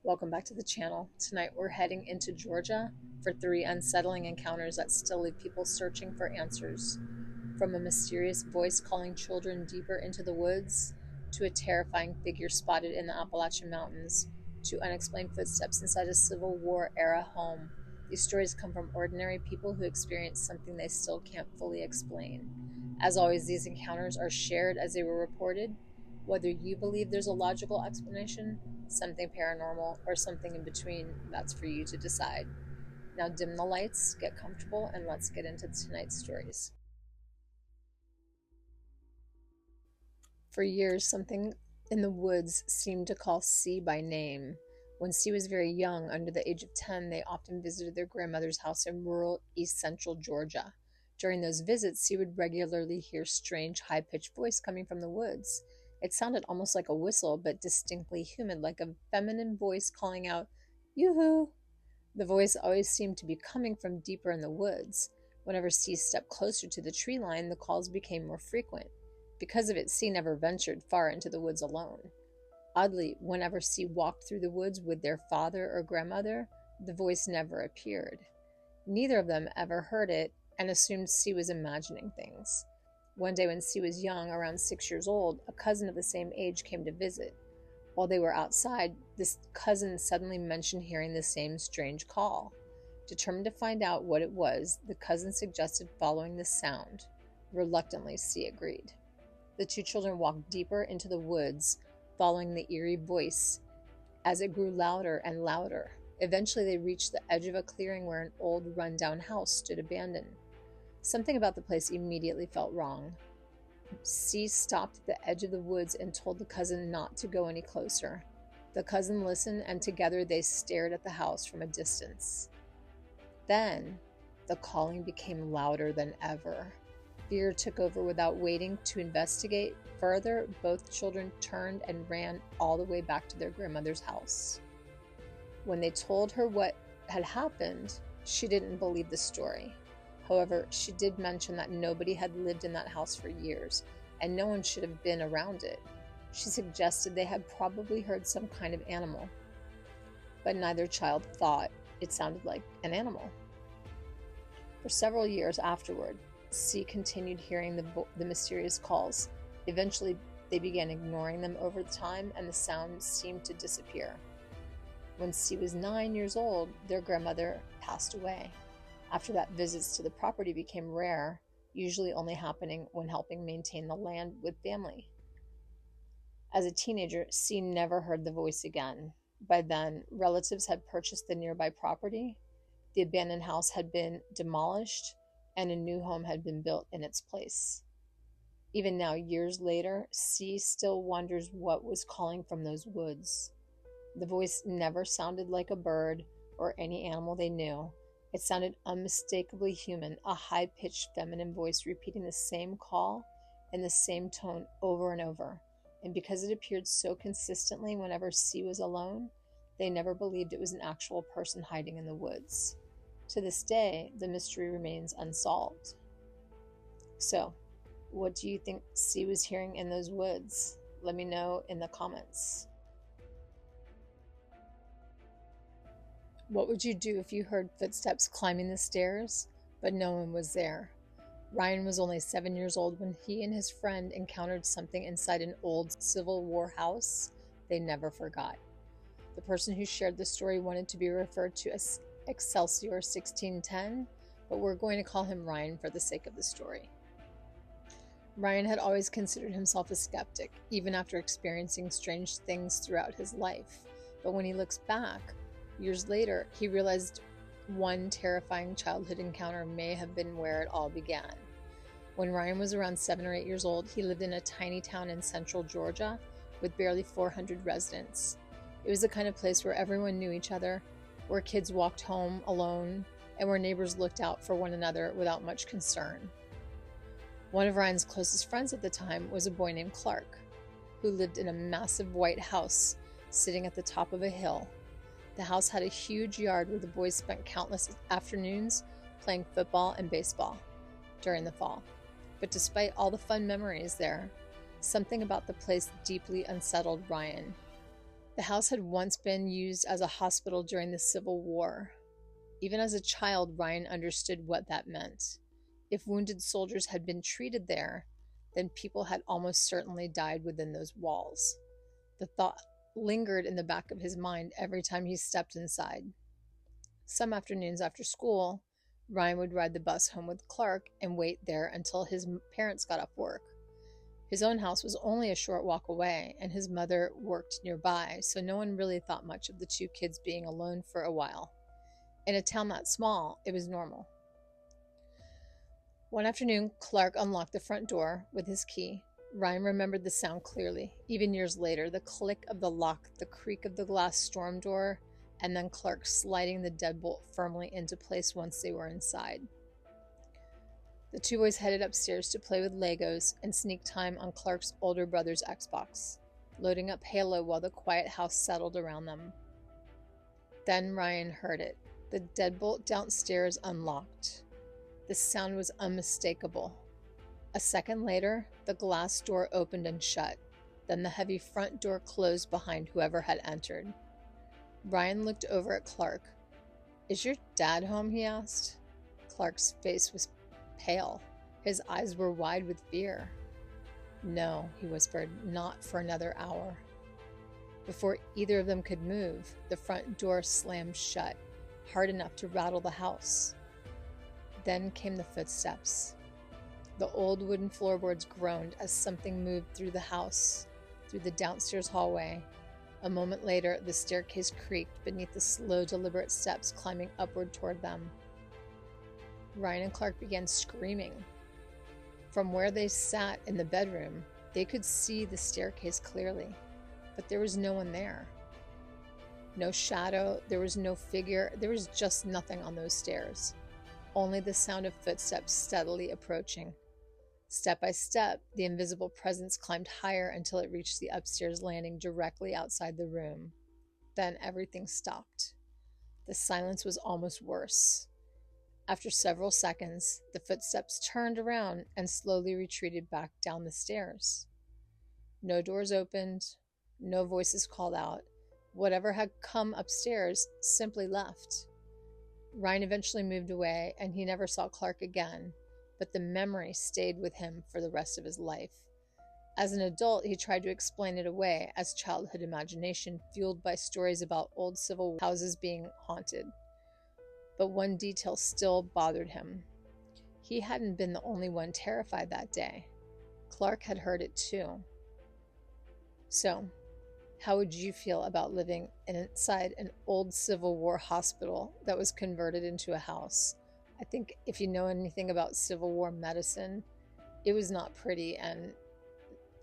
Welcome back to the channel. Tonight we're heading into Georgia for 3 unsettling encounters that still leave people searching for answers. From a mysterious voice calling children deeper into the woods, to a terrifying figure spotted in the Appalachian Mountains, to unexplained footsteps inside a Civil War era home. These stories come from ordinary people who experience something they still can't fully explain. As always, these encounters are shared as they were reported. Whether you believe there's a logical explanation, something paranormal, or something in between, that's for you to decide. Now dim the lights, get comfortable, and let's get into tonight's stories. For years, something in the woods seemed to call C by name. When C was very young, under the age of 10, they often visited their grandmother's house in rural east central Georgia. During those visits, C would regularly hear strange, high pitched voice coming from the woods. It sounded almost like a whistle, but distinctly human, like a feminine voice calling out, Yoo-hoo! The voice always seemed to be coming from deeper in the woods. Whenever C stepped closer to the tree line, the calls became more frequent. Because of it, C never ventured far into the woods alone. Oddly, whenever C walked through the woods with their father or grandmother, the voice never appeared. Neither of them ever heard it and assumed C was imagining things. One day when C was young, around 6 years old, a cousin of the same age came to visit. While they were outside, this cousin suddenly mentioned hearing the same strange call. Determined to find out what it was, the cousin suggested following the sound. Reluctantly, C agreed. The two children walked deeper into the woods, following the eerie voice as it grew louder and louder. Eventually, they reached the edge of a clearing where an old, run-down house stood abandoned. Something about the place immediately felt wrong. C stopped at the edge of the woods and told the cousin not to go any closer. The cousin listened, and together they stared at the house from a distance. Then, the calling became louder than ever. Fear took over. Without waiting to investigate further, both children turned and ran all the way back to their grandmother's house. When they told her what had happened, she didn't believe the story. However, she did mention that nobody had lived in that house for years, and no one should have been around it. She suggested they had probably heard some kind of animal, but neither child thought it sounded like an animal. For several years afterward, C continued hearing the mysterious calls. Eventually, they began ignoring them over time, and the sound seemed to disappear. When C was 9 years old, their grandmother passed away. After that, visits to the property became rare, usually only happening when helping maintain the land with family. As a teenager, C never heard the voice again. By then, relatives had purchased the nearby property, the abandoned house had been demolished, and a new home had been built in its place. Even now, years later, C still wonders what was calling from those woods. The voice never sounded like a bird or any animal they knew. It sounded unmistakably human, a high-pitched feminine voice repeating the same call in the same tone over and over. And because it appeared so consistently whenever C was alone, they never believed it was an actual person hiding in the woods. To this day, the mystery remains unsolved. So, what do you think C was hearing in those woods? Let me know in the comments. What would you do if you heard footsteps climbing the stairs, but no one was there? Ryan was only 7 years old when he and his friend encountered something inside an old Civil War house they never forgot. The person who shared the story wanted to be referred to as Excelsior 1610, but we're going to call him Ryan for the sake of the story. Ryan had always considered himself a skeptic, even after experiencing strange things throughout his life. But when he looks back, years later, he realized one terrifying childhood encounter may have been where it all began. When Ryan was around 7 or 8 years old, he lived in a tiny town in central Georgia with barely 400 residents. It was the kind of place where everyone knew each other, where kids walked home alone, and where neighbors looked out for one another without much concern. One of Ryan's closest friends at the time was a boy named Clark, who lived in a massive white house sitting at the top of a hill. The house had a huge yard where the boys spent countless afternoons playing football and baseball during the fall. But despite all the fun memories there, something about the place deeply unsettled Ryan. The house had once been used as a hospital during the Civil War. Even as a child, Ryan understood what that meant. If wounded soldiers had been treated there, then people had almost certainly died within those walls. The thought lingered in the back of his mind every time he stepped inside. Some afternoons after school, Ryan would ride the bus home with Clark and wait there until his parents got off work. His own house was only a short walk away, and his mother worked nearby, so no one really thought much of the two kids being alone for a while. In a town that small, it was normal. One afternoon, Clark unlocked the front door with his key. Ryan remembered the sound clearly, even years later, the click of the lock, the creak of the glass storm door, and then Clark sliding the deadbolt firmly into place once they were inside. The two boys headed upstairs to play with Legos and sneak time on Clark's older brother's Xbox, loading up Halo while the quiet house settled around them. Then Ryan heard it. The deadbolt downstairs unlocked. The sound was unmistakable. A second later, the glass door opened and shut. Then the heavy front door closed behind whoever had entered. Ryan looked over at Clark. "Is your dad home?" he asked. Clark's face was pale. His eyes were wide with fear. "No," he whispered, "not for another hour." Before either of them could move, the front door slammed shut, hard enough to rattle the house. Then came the footsteps. The old wooden floorboards groaned as something moved through the house, through the downstairs hallway. A moment later, the staircase creaked beneath the slow, deliberate steps climbing upward toward them. Ryan and Clark began screaming. From where they sat in the bedroom, they could see the staircase clearly, but there was no one there. No shadow, there was no figure, there was just nothing on those stairs. Only the sound of footsteps steadily approaching. Step by step, the invisible presence climbed higher until it reached the upstairs landing directly outside the room. Then everything stopped. The silence was almost worse. After several seconds, the footsteps turned around and slowly retreated back down the stairs. No doors opened, no voices called out. Whatever had come upstairs simply left. Ryan eventually moved away, and he never saw Clark again, but the memory stayed with him for the rest of his life. As an adult, he tried to explain it away as childhood imagination fueled by stories about old civil houses being haunted. But one detail still bothered him. He hadn't been the only one terrified that day. Clark had heard it too. So, how would you feel about living inside an old Civil War hospital that was converted into a house? I think if you know anything about Civil War medicine, it was not pretty, and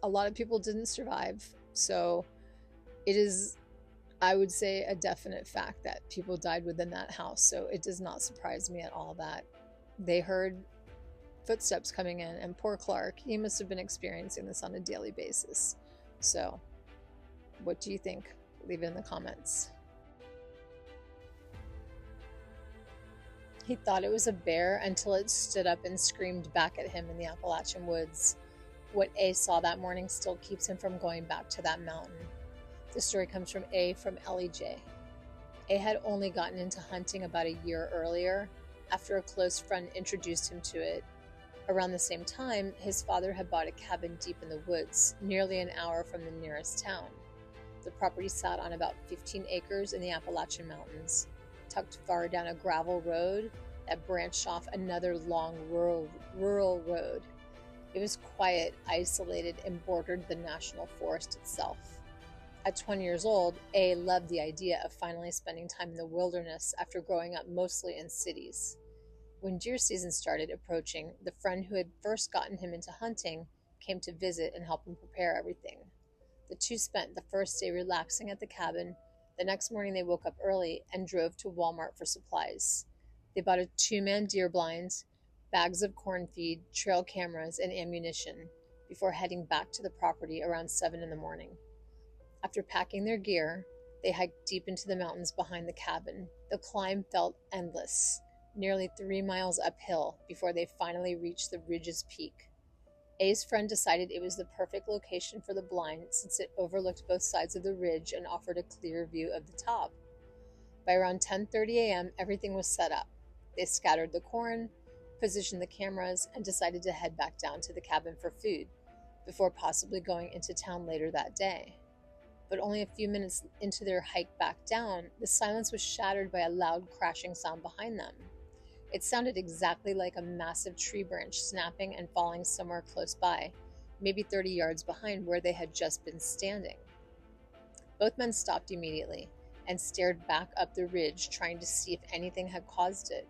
a lot of people didn't survive. So it is, I would say, a definite fact that people died within that house. So it does not surprise me at all that they heard footsteps coming in, and poor Clark, he must have been experiencing this on a daily basis. So what do you think? Leave it in the comments. He thought it was a bear until it stood up and screamed back at him in the Appalachian woods. What A saw that morning still keeps him from going back to that mountain. The story comes from A from LEJ. A had only gotten into hunting about a year earlier, after a close friend introduced him to it. Around the same time, his father had bought a cabin deep in the woods, nearly an hour from the nearest town. The property sat on about 15 acres in the Appalachian Mountains, tucked far down a gravel road that branched off another long rural road. It was quiet, isolated, and bordered the national forest itself. At 20 years old, A loved the idea of finally spending time in the wilderness after growing up mostly in cities. When deer season started approaching, the friend who had first gotten him into hunting came to visit and help him prepare everything. The two spent the first day relaxing at the cabin. The next morning they woke up early and drove to Walmart for supplies. They bought a 2-man deer blind, bags of corn feed, trail cameras, and ammunition before heading back to the property around 7 in the morning. After packing their gear, they hiked deep into the mountains behind the cabin. The climb felt endless, nearly 3 miles uphill before they finally reached the ridge's peak. A's friend decided it was the perfect location for the blind since it overlooked both sides of the ridge and offered a clear view of the top. By around 10:30 a.m., everything was set up. They scattered the corn, positioned the cameras, and decided to head back down to the cabin for food, before possibly going into town later that day. But only a few minutes into their hike back down, the silence was shattered by a loud crashing sound behind them. It sounded exactly like a massive tree branch snapping and falling somewhere close by, maybe 30 yards behind where they had just been standing. Both men stopped immediately and stared back up the ridge, trying to see if anything had caused it.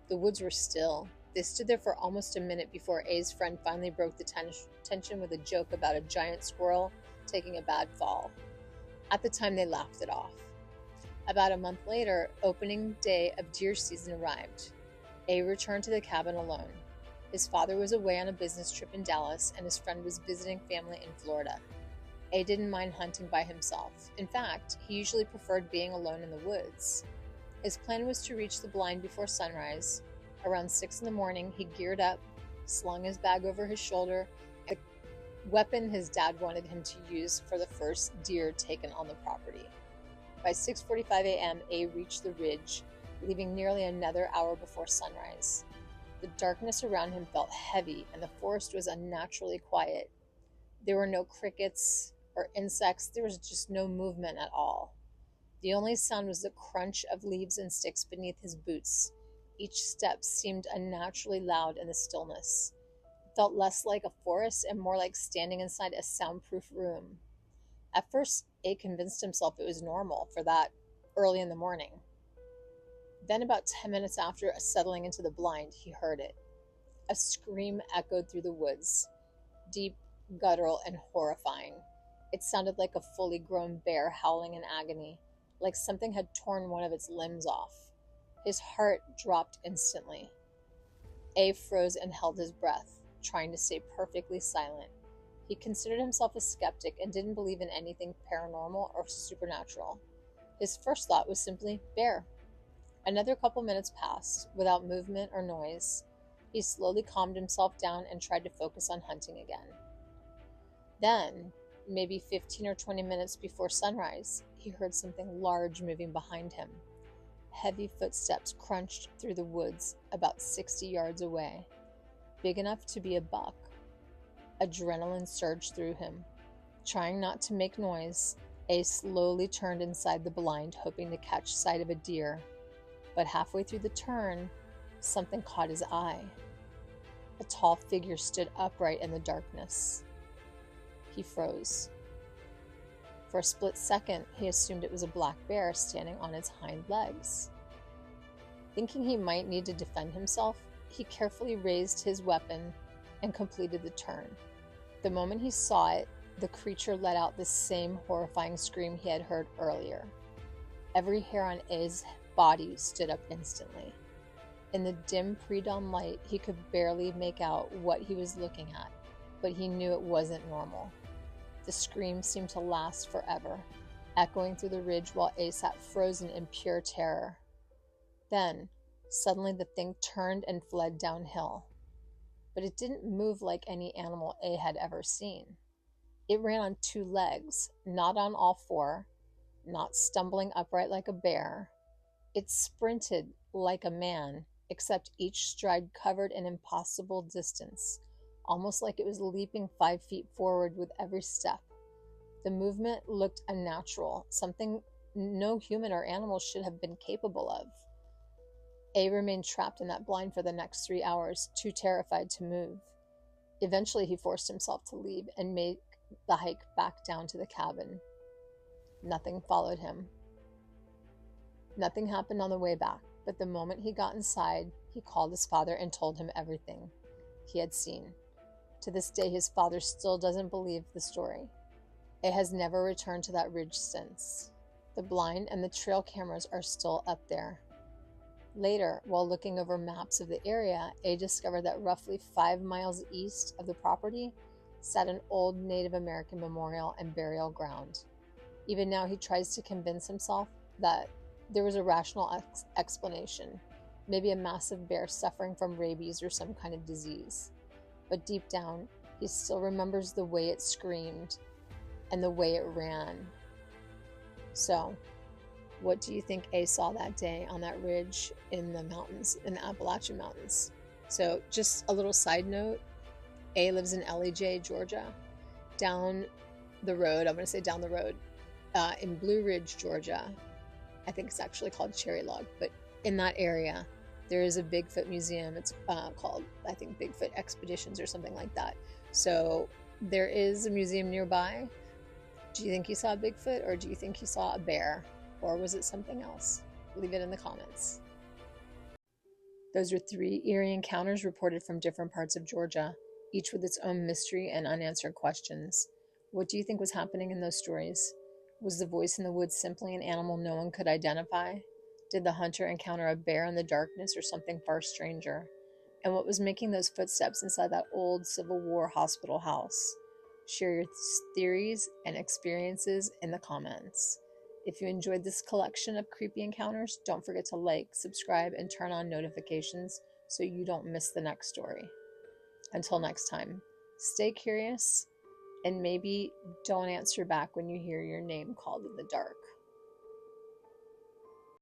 The woods were still. They stood there for almost a minute before A's friend finally broke the tension with a joke about a giant squirrel taking a bad fall. At the time, they laughed it off. About a month later, opening day of deer season arrived. A returned to the cabin alone. His father was away on a business trip in Dallas, and his friend was visiting family in Florida. A didn't mind hunting by himself. In fact, he usually preferred being alone in the woods. His plan was to reach the blind before sunrise. Around 6 a.m, he geared up, slung his bag over his shoulder, and the weapon his dad wanted him to use for the first deer taken on the property. By 6:45 a.m., A reached the ridge, leaving nearly another hour before sunrise. The darkness around him felt heavy, and the forest was unnaturally quiet. There were no crickets or insects. There was just no movement at all. The only sound was the crunch of leaves and sticks beneath his boots. Each step seemed unnaturally loud in the stillness. It felt less like a forest and more like standing inside a soundproof room. At first, A convinced himself it was normal for that early in the morning. Then, about 10 minutes after settling into the blind, he heard it. A scream echoed through the woods, deep, guttural, and horrifying. It sounded like a fully grown bear howling in agony, like something had torn one of its limbs off. His heart dropped instantly. A froze and held his breath, trying to stay perfectly silent. He considered himself a skeptic and didn't believe in anything paranormal or supernatural. His first thought was simply bear. Another couple minutes passed, without movement or noise. He slowly calmed himself down and tried to focus on hunting again. Then, maybe 15 or 20 minutes before sunrise, he heard something large moving behind him. Heavy footsteps crunched through the woods about 60 yards away, big enough to be a buck. Adrenaline surged through him. Trying not to make noise, A slowly turned inside the blind, hoping to catch sight of a deer. But halfway through the turn, something caught his eye. A tall figure stood upright in the darkness. He froze. For a split second, he assumed it was a black bear standing on its hind legs. Thinking he might need to defend himself, he carefully raised his weapon and completed the turn. The moment he saw it, the creature let out the same horrifying scream he had heard earlier. Every hair on A's body stood up instantly. In the dim pre-dawn light, he could barely make out what he was looking at, but he knew it wasn't normal. The scream seemed to last forever, echoing through the ridge while A sat frozen in pure terror. Then, suddenly the thing turned and fled downhill. But it didn't move like any animal A had ever seen. It ran on 2 legs, not on all 4, not stumbling upright like a bear. It sprinted like a man, except each stride covered an impossible distance, almost like it was leaping 5 feet forward with every step. The movement looked unnatural, something no human or animal should have been capable of. A remained trapped in that blind for the next 3 hours, too terrified to move. Eventually, he forced himself to leave and make the hike back down to the cabin. Nothing followed him. Nothing happened on the way back, but the moment he got inside, he called his father and told him everything he had seen. To this day, his father still doesn't believe the story. A has never returned to that ridge since. The blind and the trail cameras are still up there. Later, while looking over maps of the area, A discovered that roughly 5 miles east of the property sat an old Native American memorial and burial ground. Even now, he tries to convince himself that there was a rational explanation, maybe a massive bear suffering from rabies or some kind of disease. But deep down, He still remembers the way it screamed and the way it ran. So, what do you think A saw that day on that ridge in the mountains, in the Appalachian Mountains? So, just a little side note, A lives in LEJ, Georgia. Down the road, I'm going to say down the road, in Blue Ridge, Georgia, I think it's actually called Cherry Log, but in that area, there is a Bigfoot museum. It's called, I think, Bigfoot Expeditions or something like that. So there is a museum nearby. Do you think you saw a Bigfoot, or do you think you saw a bear, or was it something else? Leave it in the comments. Those are 3 eerie encounters reported from different parts of Georgia, each with its own mystery and unanswered questions. What do you think was happening in those stories? Was the voice in the woods simply an animal no one could identify? Did the hunter encounter a bear in the darkness or something far stranger? And what was making those footsteps inside that old Civil War hospital house? Share your theories and experiences in the comments. If you enjoyed this collection of creepy encounters, don't forget to like, subscribe, and turn on notifications so you don't miss the next story. Until next time, stay curious and maybe don't answer back when you hear your name called in the dark.